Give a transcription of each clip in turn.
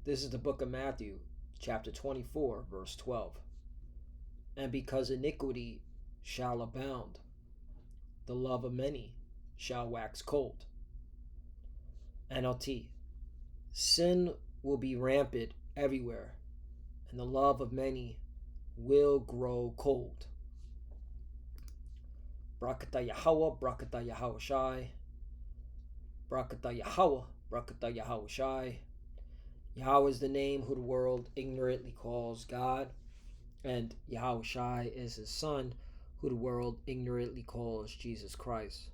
This is the book of Matthew, chapter 24, verse 12. And because iniquity shall abound, the love of many shall wax cold. NLT. Sin will be rampant everywhere, and the love of many will grow cold. Brakata Yahweh, Brakata Yahweh Shai. Brakata Yahweh, Brakata Yahweh Shai. Yahweh is the name who the world ignorantly calls God, and Yahweh Shai is his son, who the world ignorantly calls Jesus Christ.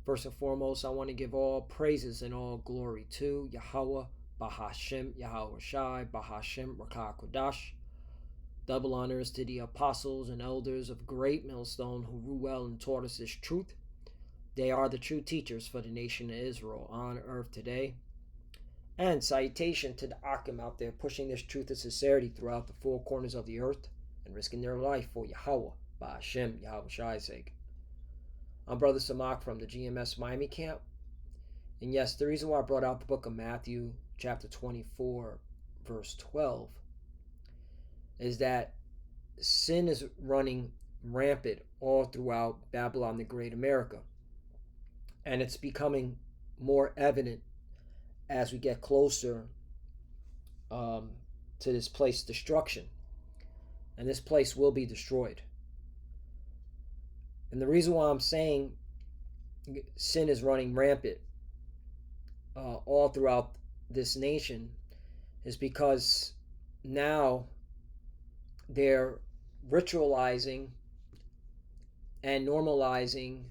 First and foremost, I want to give all praises and all glory to Yahweh, Bahashem, Yahweh Shai, Bahashem, Rakah Kodash. Double honors to the apostles and elders of Great Millstone who rule well and taught us this truth. They are the true teachers for the nation of Israel on earth today. And salutation to the Akim out there pushing this truth and sincerity throughout the four corners of the earth and risking their life for Yahweh, Bahashem, Yahweh Shai's sake. I'm Brother Samak from the GMS Miami camp. And yes, the reason why I brought out the book of Matthew, chapter 24, verse 12, is that sin is running rampant all throughout Babylon the Great America. And it's becoming more evident as we get closer to this place destruction. And this place will be destroyed. And the reason why I'm saying sin is running rampant all throughout this nation is because now they're ritualizing and normalizing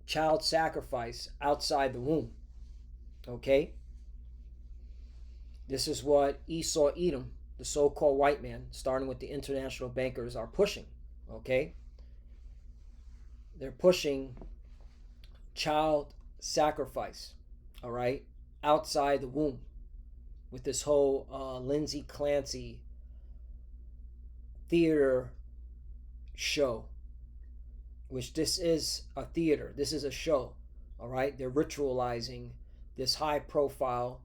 child sacrifice outside the womb. Okay? This is what Esau Edom, the so-called white man, starting with the international bankers, are pushing. Okay? They're pushing child sacrifice, all right, outside the womb with this whole Lindsay Clancy theater show, which this is a theater. This is a show, all right? They're ritualizing this high-profile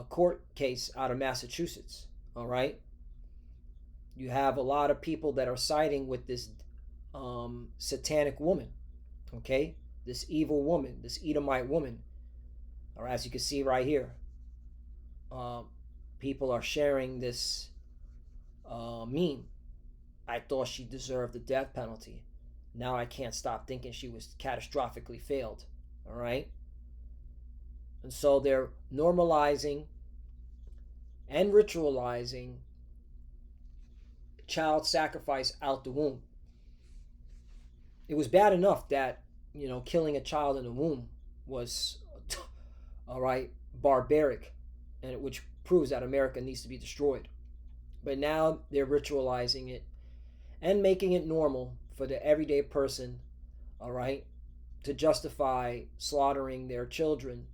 court case out of Massachusetts, all right? You have a lot of people that are siding with this satanic woman, okay? This evil woman, this Edomite woman. Or as you can see right here, people are sharing this meme. I thought she deserved the death penalty. Now I can't stop thinking she was catastrophically failed, all right? And so they're normalizing and ritualizing child sacrifice out the womb. It was bad enough that, killing a child in the womb was, all right, barbaric, and which proves that America needs to be destroyed. But now they're ritualizing it and making it normal for the everyday person, all right, to justify slaughtering their children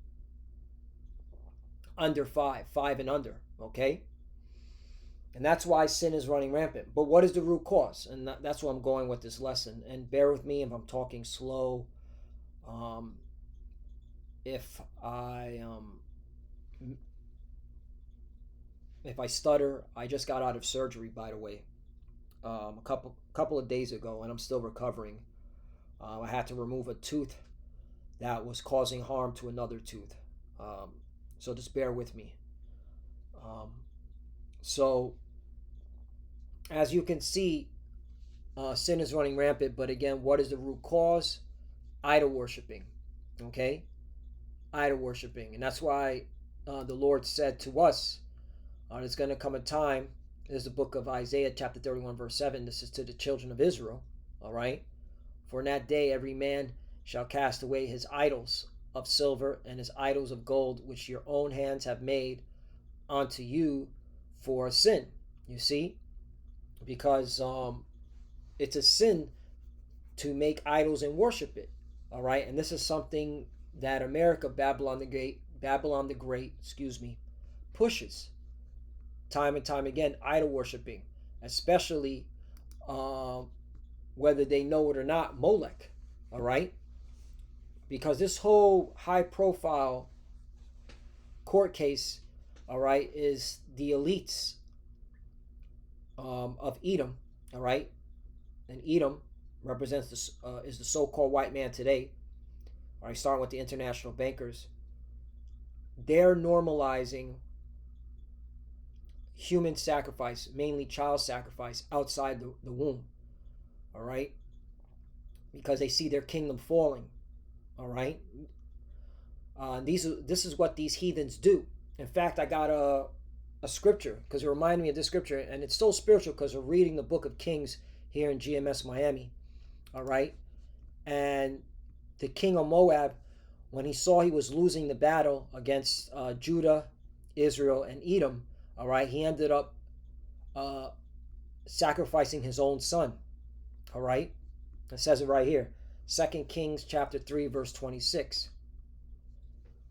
under 5 and under, okay? And that's why sin is running rampant. But what is the root cause? And that's where I'm going with this lesson. And bear with me if I'm talking slow. If I stutter, I just got out of surgery, by the way, a couple of days ago, and I'm still recovering. I had to remove a tooth that was causing harm to another tooth. So just bear with me. So, as you can see, sin is running rampant. But again, what is the root cause? Idol worshiping. Okay? Idol worshiping. And that's why the Lord said to us, there's going to come a time. There's the book of Isaiah, chapter 31, verse 7. This is to the children of Israel. All right? For in that day every man shall cast away his idols of silver and his idols of gold, which your own hands have made unto you for sin. You see? Because it's a sin to make idols and worship it. All right? And this is something that America, Babylon the Great, pushes time and time again, idol worshiping, especially whether they know it or not, Molech. All right? Because this whole high profile court case, all right, is the elites of Edom, all right, and Edom represents is the so-called white man today. All right, starting with the international bankers. They're normalizing human sacrifice, mainly child sacrifice, outside the womb. All right, because they see their kingdom falling. All right, this is what these heathens do. In fact, I got a scripture because it reminded me of this scripture, and it's so spiritual because we're reading the book of Kings here in GMS Miami. All right, and the king of Moab, when he saw he was losing the battle against Judah, Israel, and Edom, all right, he ended up sacrificing his own son. All right, it says it right here, 2 Kings chapter 3, verse 26.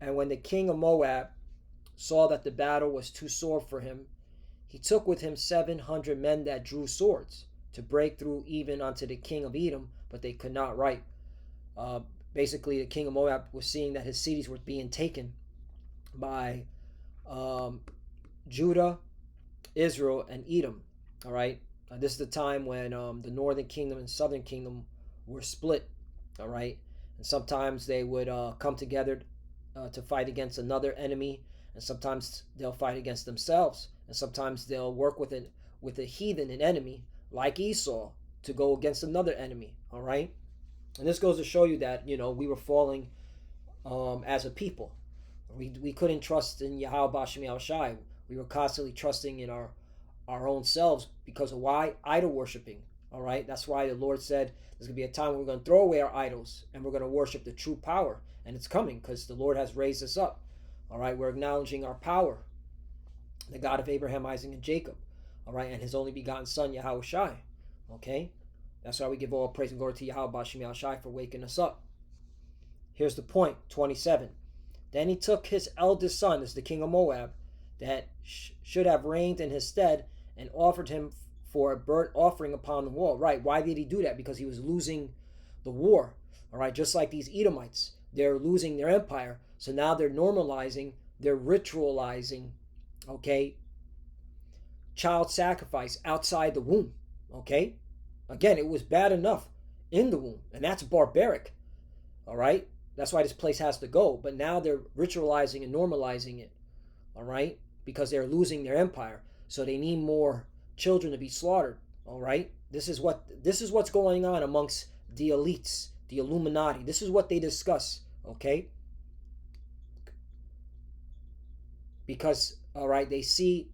And when the king of Moab saw that the battle was too sore for him, he took with him 700 men that drew swords to break through even unto the king of Edom, but they could not right. Basically, the king of Moab was seeing that his cities were being taken by Judah, Israel, and Edom. All right, this is the time when the northern kingdom and southern kingdom were split. All right, and sometimes they would come together to fight against another enemy, and sometimes they'll fight against themselves, and sometimes they'll work with a heathen, an enemy like Esau, to go against another enemy. All right, and this goes to show you that we were falling as a people. We couldn't trust in Yahweh Bashim Yahushai. We were constantly trusting in our own selves because of why? Idol worshiping. All right, that's why the Lord said there's gonna be a time when we're gonna throw away our idols and we're gonna worship the true power, and it's coming because the Lord has raised us up. All right, we're acknowledging our power, the God of Abraham, Isaac, and Jacob. All right, and his only begotten Son Yahushai. Okay, that's why we give all praise and glory to Yahweh Bashim Yahushai for waking us up. Here's the point, 27. Then he took his eldest son, as the king of Moab, that should have reigned in his stead, and offered him for a burnt offering upon the wall. Right, why did he do that? Because he was losing the war. All right, just like these Edomites, they're losing their empire. So now they're normalizing, they're ritualizing, okay, child sacrifice outside the womb. Okay, again, it was bad enough in the womb, and that's barbaric. All right, that's why this place has to go. But now they're ritualizing and normalizing it. All right, because they're losing their empire, so they need more children to be slaughtered. All right, this is what's going on amongst the elites, the Illuminati. This is what they discuss. Okay, because all right, they see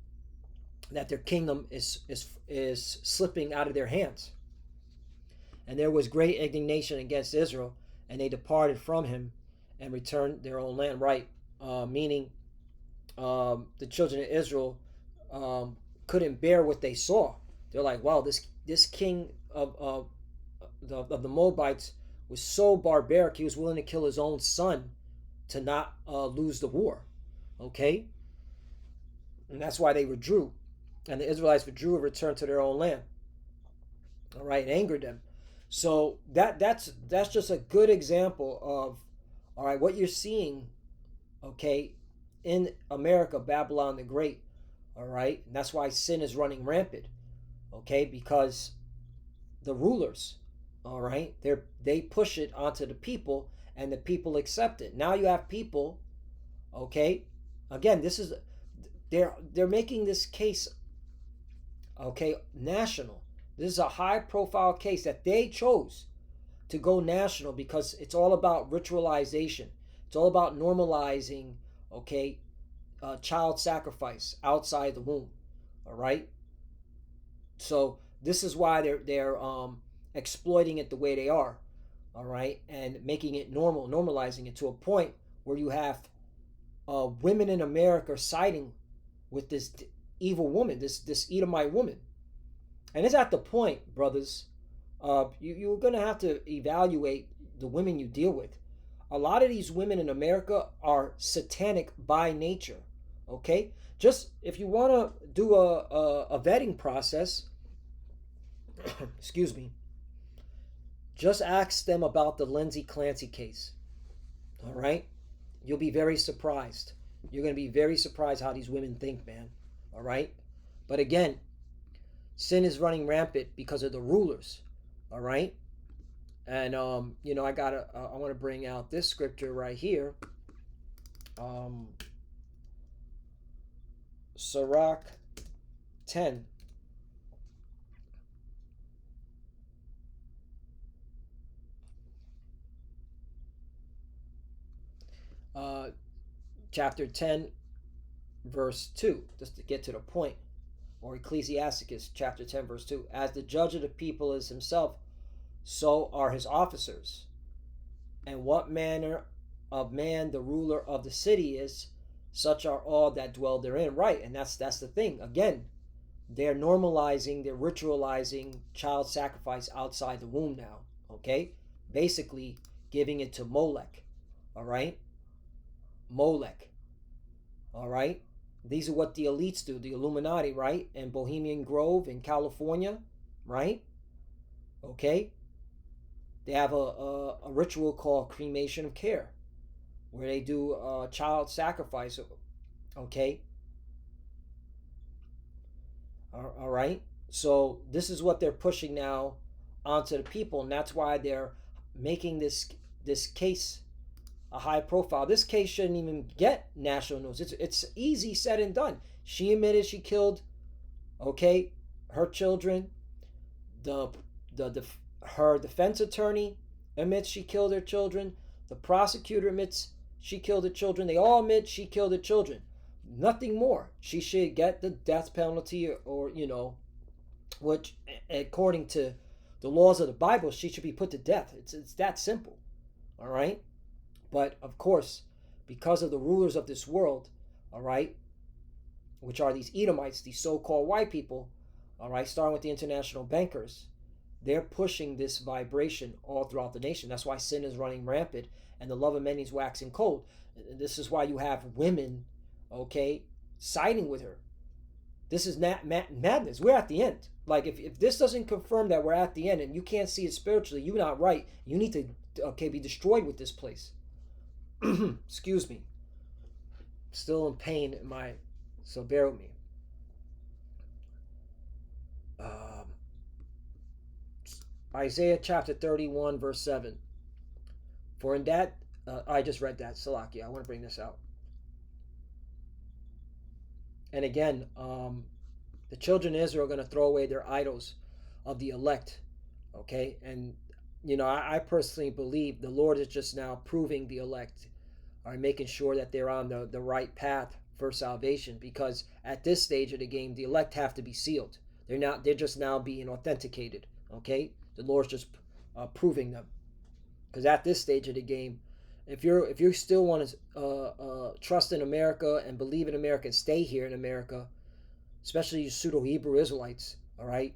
that their kingdom is slipping out of their hands. And there was great indignation against Israel, and they departed from him and returned their own land. Right, meaning the children of Israel couldn't bear what they saw. They're like, wow, this king of the Moabites was so barbaric, he was willing to kill his own son to not lose the war. Okay, and that's why they withdrew, and the Israelites withdrew and returned to their own land. All right, it angered them. So that's just a good example of, all right, what you're seeing, okay, in America, Babylon the Great. All right, and that's why sin is running rampant. Okay, because the rulers, all right, they push it onto the people, and the people accept it. Now you have people, okay, again, they're making this case, okay, national. This is a high profile case that they chose to go national because it's all about ritualization. It's all about normalizing, okay, child sacrifice outside the womb. All right, so this is why they're exploiting it the way they are. All right, and making it normalizing it to a point where you have women in America siding with this evil woman, this Edomite woman. And it's at the point, brothers, you're going to have to evaluate the women you deal with. A lot of these women in America are satanic by nature. Okay, just if you want to do a vetting process, excuse me, just ask them about the Lindsay Clancy case. All right, you'll be very surprised. You're going to be very surprised how these women think, man. All right? But again, sin is running rampant because of the rulers. All right? And I want to bring out this scripture right here. Sirach 10. Uh, Chapter 10, verse 2, just to get to the point. Or Ecclesiasticus chapter 10, verse 2. As the judge of the people is himself, so are his officers. And what manner of man the ruler of the city is, such are all that dwell therein. Right, and that's the thing. Again, they're normalizing, they're ritualizing child sacrifice outside the womb now. Okay? Basically giving it to Molech. Alright? Molech. Alright? These are what the elites do, the Illuminati, right? And Bohemian Grove in California, right? Okay? They have a ritual called cremation of care, where they do child sacrifice. Okay? All right? So this is what they're pushing now onto the people, and that's why they're making this case a high profile. This case shouldn't even get national news. It's easy said and done. She admitted she killed, okay, her children. The her defense attorney admits she killed her children. The prosecutor admits she killed the children. They all admit she killed the children. Nothing more. She should get the death penalty, or which according to the laws of the Bible, she should be put to death. It's that simple. All right? But of course, because of the rulers of this world, all right, which are these Edomites, these so-called white people, all right, starting with the international bankers, they're pushing this vibration all throughout the nation. That's why sin is running rampant and the love of many is waxing cold. This is why you have women, okay, siding with her. This is madness. We're at the end. Like, if this doesn't confirm that we're at the end and you can't see it spiritually, you're not right. You need to, be destroyed with this place. Excuse me. Still in pain so bear with me. Isaiah chapter 31, verse 7. For in that, I just read that, Salakia. I want to bring this out. And again, the children of Israel are going to throw away their idols of the elect. Okay? And, I personally believe the Lord is just now proving the elect, are making sure that they're on the right path for salvation, because at this stage of the game, the elect have to be sealed. They're just now being authenticated. Okay? The Lord's just proving them. Because at this stage of the game, if you still want to trust in America and believe in America and stay here in America, especially you pseudo Hebrew Israelites, all right,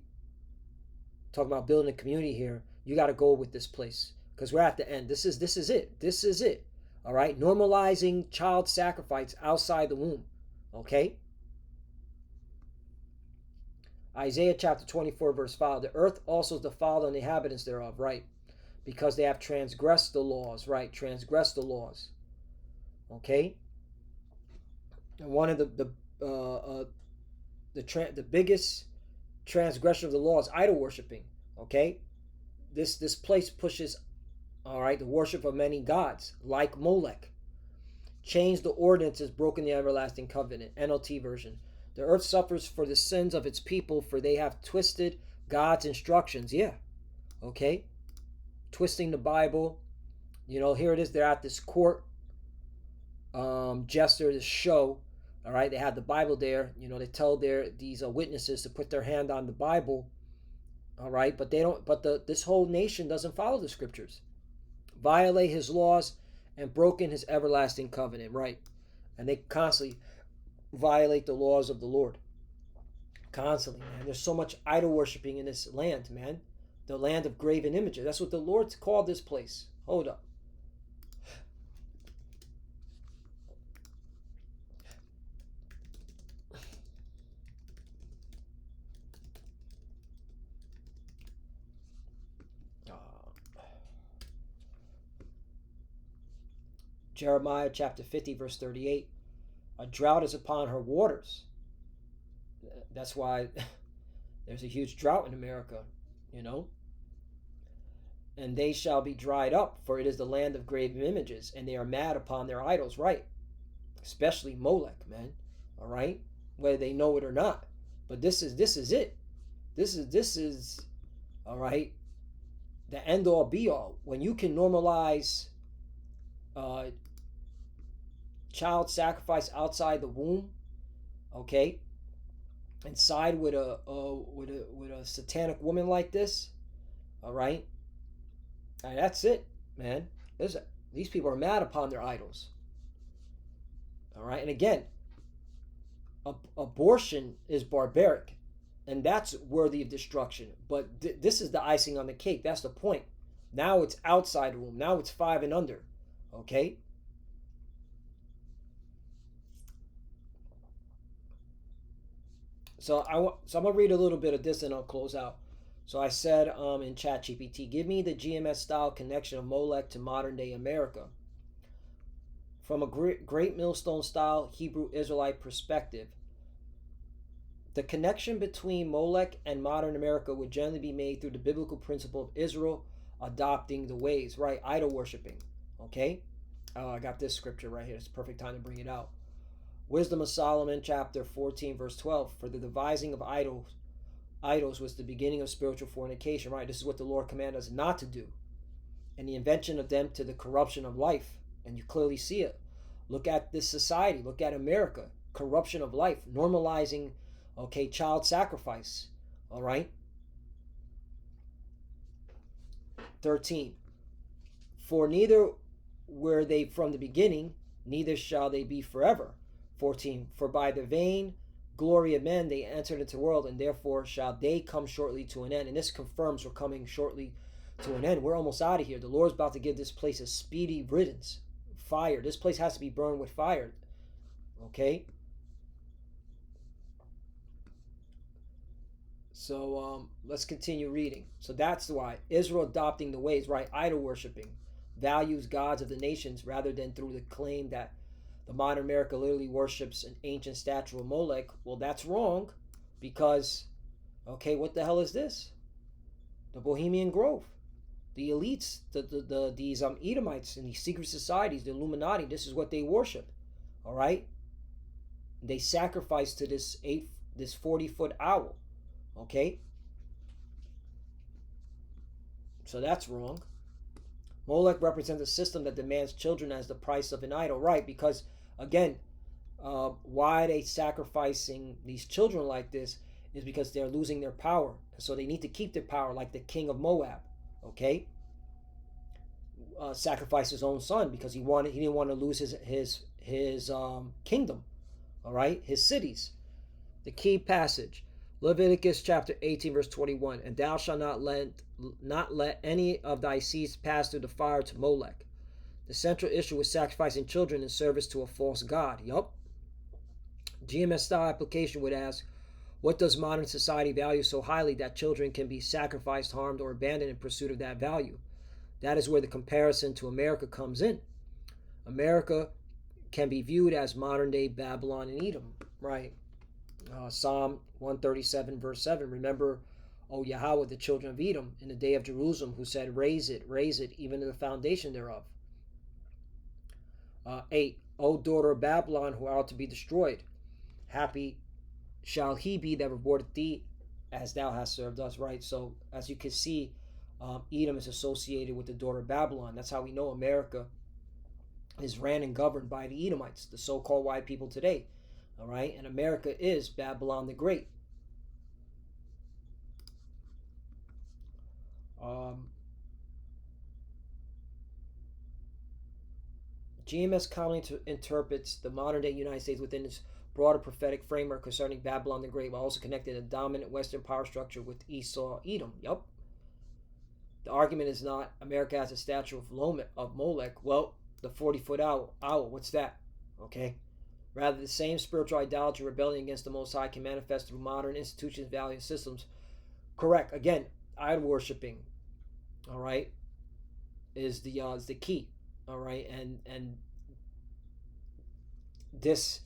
talking about building a community here, you got to go with this place, because we're at the end. This is it. This is it. All right, normalizing child sacrifice outside the womb. Okay. Isaiah chapter 24, verse 5. The earth also is defiled and the inhabitants thereof, right? Because they have transgressed the laws, right? Transgressed the laws. Okay? And one of the biggest transgression of the law is idol worshiping. Okay? This place pushes, all right, the worship of many gods, like Molech. Change the ordinances, broken the everlasting covenant. NLT version. The earth suffers for the sins of its people, for they have twisted God's instructions. Yeah. Okay? Twisting the Bible. Here it is. They're at this court jester, this show. All right? They have the Bible there. They tell these witnesses to put their hand on the Bible. All right? But they don't. But this whole nation doesn't follow the scriptures. Violate his laws and broken his everlasting covenant. Right? And they constantly violate the laws of the Lord. Constantly, man. There's so much idol worshiping in this land, man. The land of graven images. That's what the Lord's called this place. Hold up. Jeremiah chapter 50, verse 38. A drought is upon her waters. That's why there's a huge drought in America, you know. And they shall be dried up, for it is the land of graven images, and they are mad upon their idols, right? Especially Molech, man. All right, whether they know it or not. But this is it. This is all right. The end all be all. When you can normalize uh, child sacrifice outside the womb, okay, and side with a satanic woman like this, all right, and that's it, man. These people are mad upon their idols, all right. And again, abortion is barbaric, and that's worthy of destruction. But this is the icing on the cake. That's the point. Now it's outside the womb. Now it's 5 and under, okay. So I'm gonna read a little bit of this and I'll close out. So I said in ChatGPT, give me the GMS style connection of Molech to modern day America from a great millstone style Hebrew Israelite perspective. The connection between Molech and modern America would generally be made through the biblical principle of Israel adopting the ways, right? Idol worshiping. Okay. Oh, I got this scripture right here. It's a perfect time to bring it out. Wisdom of Solomon, chapter 14, verse 12. For the devising of idols was the beginning of spiritual fornication, right? This is what the Lord commanded us not to do. And the invention of them to the corruption of life. And you clearly see it. Look at this society. Look at America. Corruption of life. Normalizing, okay, child sacrifice. All right? 13. For neither were they from the beginning, neither shall they be forever. 14. For by the vain glory of men they entered into the world, and therefore shall they come shortly to an end. And this confirms we're coming shortly to an end. We're almost out of here. The Lord's about to give this place a speedy riddance. Fire. This place has to be burned with fire. Okay? So let's continue reading. So that's why Israel adopting the ways, right? Idol worshiping, values gods of the nations rather than through the claim that the modern America literally worships an ancient statue of Molech. Well, that's wrong because, okay, what the hell is this? The Bohemian Grove, the elites, these Edomites and these secret societies, the Illuminati. This is what they worship. All right, they sacrifice to this 40-foot owl. Okay, so that's wrong. Molech represents a system that demands children as the price of an idol, right? Because again, why are they sacrificing these children like this is because they're losing their power, so they need to keep their power, like the king of Moab. Okay, sacrificed his own son because he didn't want to lose his kingdom. All right, his cities. The key passage. Leviticus chapter 18, verse 21. And thou shalt not let any of thy seeds pass through the fire to Molech. The central issue was sacrificing children in service to a false god. Yup. GMS style application would ask, what does modern society value so highly that children can be sacrificed, harmed, or abandoned in pursuit of that value? That is where the comparison to America comes in. America can be viewed as modern day Babylon and Edom, right? Psalm 137 verse 7. Remember, O Yahweh, the children of Edom in the day of Jerusalem, who said, raise it, even to the foundation thereof. 8. O daughter of Babylon, who are to be destroyed, happy shall he be that rewardeth thee as thou hast served us, right? So as you can see, Edom is associated with the daughter of Babylon. That's how we know America is ran and governed by the Edomites, the so-called white people today. All right, and America is Babylon the Great. GMS commonly interprets the modern day United States within its broader prophetic framework concerning Babylon the Great, while also connecting a dominant Western power structure with Esau, Edom. Yup. The argument is not America has a statue of Molech. Well, the 40-foot owl. What's that? Okay. Rather, the same spiritual idolatry rebellion against the Most High can manifest through modern institutions, values, systems. Correct. Again, idol worshiping, all right, is the key, all right, and this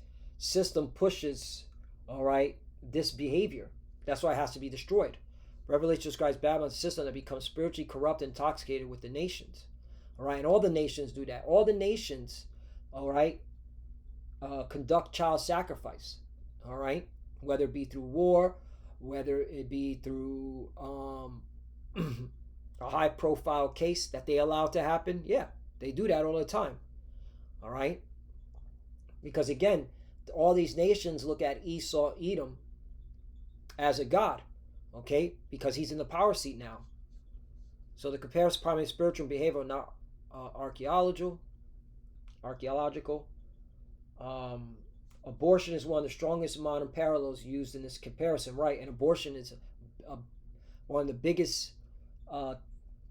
system pushes, all right, this behavior. That's why it has to be destroyed. Revelation describes Babylon's system that becomes spiritually corrupt and intoxicated with the nations. All right, and all the nations do that. All the nations, all right, conduct child sacrifice. All right, whether it be through war, whether it be through a high-profile case that they allow to happen. Yeah, they do that all the time. All right, because again, all these nations look at Esau, Edom, as a god. Okay, because he's in the power seat now. So the comparison primarily spiritual and behavioral, not archaeological. Abortion is one of the strongest modern parallels used in this comparison, right? And abortion is one of the biggest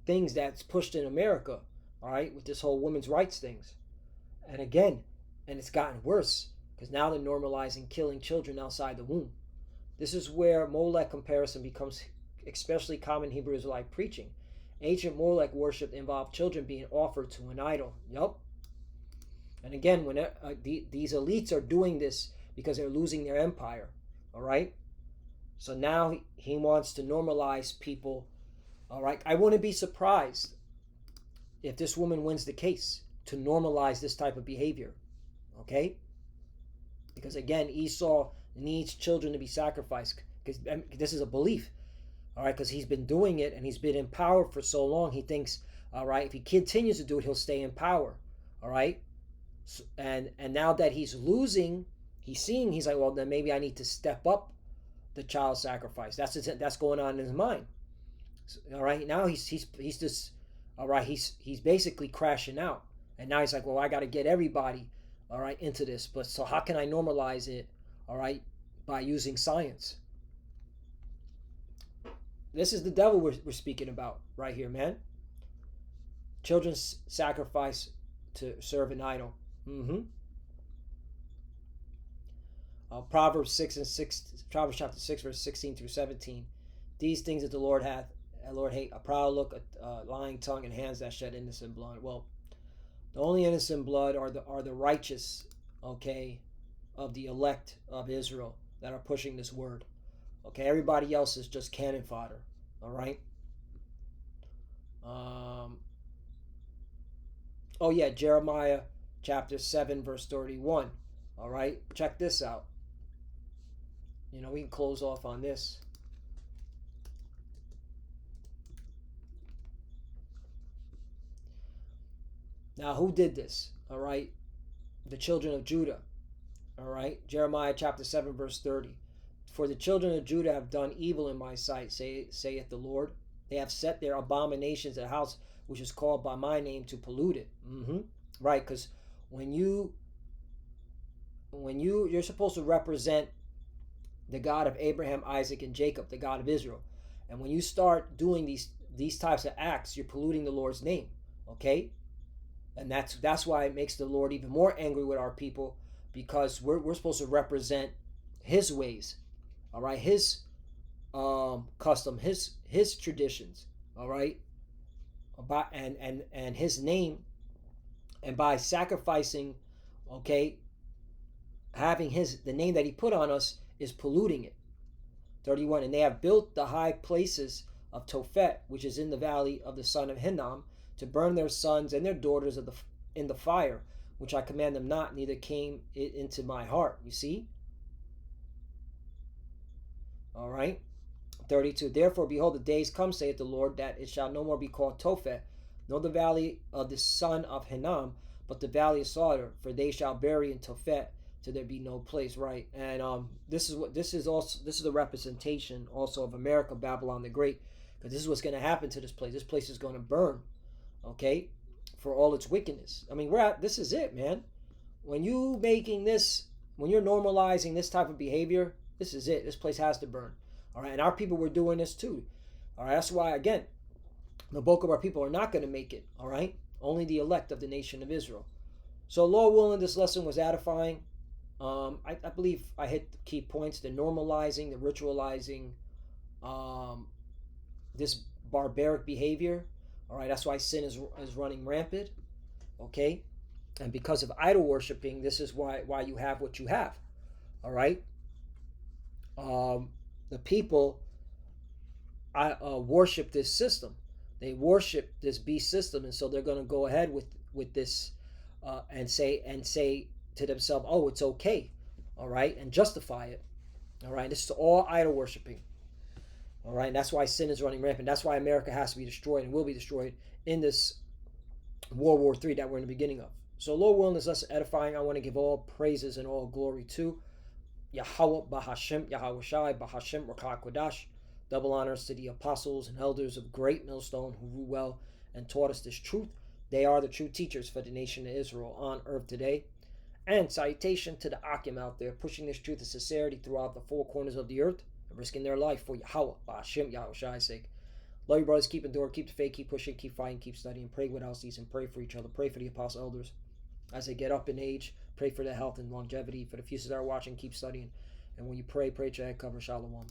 things that's pushed in America, all right, with this whole women's rights things. And again, and it's gotten worse because now they're normalizing killing children outside the womb. This is where Molech comparison becomes especially common in Hebrew Israelite preaching. Ancient Molech worship involved children being offered to an idol. Yup. And again, when these elites are doing this because they're losing their empire, all right? So now he wants to normalize people, all right? I wouldn't be surprised if this woman wins the case to normalize this type of behavior, okay? Because again, Esau needs children to be sacrificed because this is a belief, all right? Because he's been doing it and he's been in power for so long. He thinks, all right, if he continues to do it, he'll stay in power, all right? And now that he's losing, he's like, well, then maybe I need to step up the child sacrifice. That's going on in his mind. So, all right, now he's just, all right, he's basically crashing out, and now he's like, well, I got to get everybody, all right, into this. But so how can I normalize it, all right, by using science? This is the devil we're speaking about right here, man. Children's sacrifice to serve an idol. Proverbs chapter 6, verse 16 through 17. These things that the Lord hate, a proud look, a lying tongue, and hands that shed innocent blood. Well, the only innocent blood are the righteous, okay, of the elect of Israel that are pushing this word. Okay, everybody else is just cannon fodder. All right. Oh yeah, Jeremiah chapter 7, verse 31. All right, check this out. We can close off on this. Now, who did this? All right, the children of Judah. All right, Jeremiah chapter 7, verse 30. For the children of Judah have done evil in my sight, saith the Lord. They have set their abominations at a house which is called by my name to pollute it. Right, because you're supposed to represent the God of Abraham, Isaac, and Jacob, the God of Israel. And when you start doing these types of acts, you're polluting the Lord's name. Okay? And that's why it makes the Lord even more angry with our people, because we're supposed to represent his ways. All right, his custom, his traditions. All right, and his name, and by sacrificing, okay, having the name that he put on us is polluting it. 31. And they have built the high places of Tophet, which is in the valley of the son of Hinnom, to burn their sons and their daughters in the fire, which I command them not, neither came it into my heart. You see? All right. 32. Therefore, behold, the days come, saith the Lord, that it shall no more be called Tophet, nor the valley of the son of Hinnom, but the valley of slaughter, for they shall bury in Tophet till there be no place. Right. And this is the representation also of America, Babylon the Great, because this is what's going to happen to this place. This place is going to burn, okay, for all its wickedness. I mean, this is it, man. When you're normalizing this type of behavior, this is it. This place has to burn. All right, and our people were doing this too. All right, that's why, again, the bulk of our people are not going to make it. All right, only the elect of the nation of Israel. So, Lord willing, this lesson was edifying. I believe I hit the key points: the normalizing, the ritualizing, this barbaric behavior. All right, that's why sin is running rampant. Okay, and because of idol worshiping, this is why you have what you have. All right. The people worship this system. They worship this beast system, and so they're going to go ahead with this and say to themselves, "Oh, it's okay," all right, and justify it. All right, this is all idol worshiping. All right, and that's why sin is running rampant. That's why America has to be destroyed and will be destroyed in this World War III that we're in the beginning of. So, Lord willing, is less edifying. I want to give all praises and all glory to Yahweh Bahashem, Yahweh Shai, Bahashem, Rakah Kodash. Double honors to the apostles and elders of Great Millstone who rule well and taught us this truth. They are the true teachers for the nation of Israel on earth today. And salutation to the Akim out there, pushing this truth of sincerity throughout the four corners of the earth and risking their life for Yahweh, Bahashem, Yahweh Shai's sake. Love you, brothers. Keep enduring, keep the faith, keep pushing, keep fighting, keep studying. Pray without ceasing. Pray for each other. Pray for the apostle elders as they get up in age. Pray for their health and longevity. For the futures that are watching, keep studying. And when you pray, pray to your head cover. Shalom.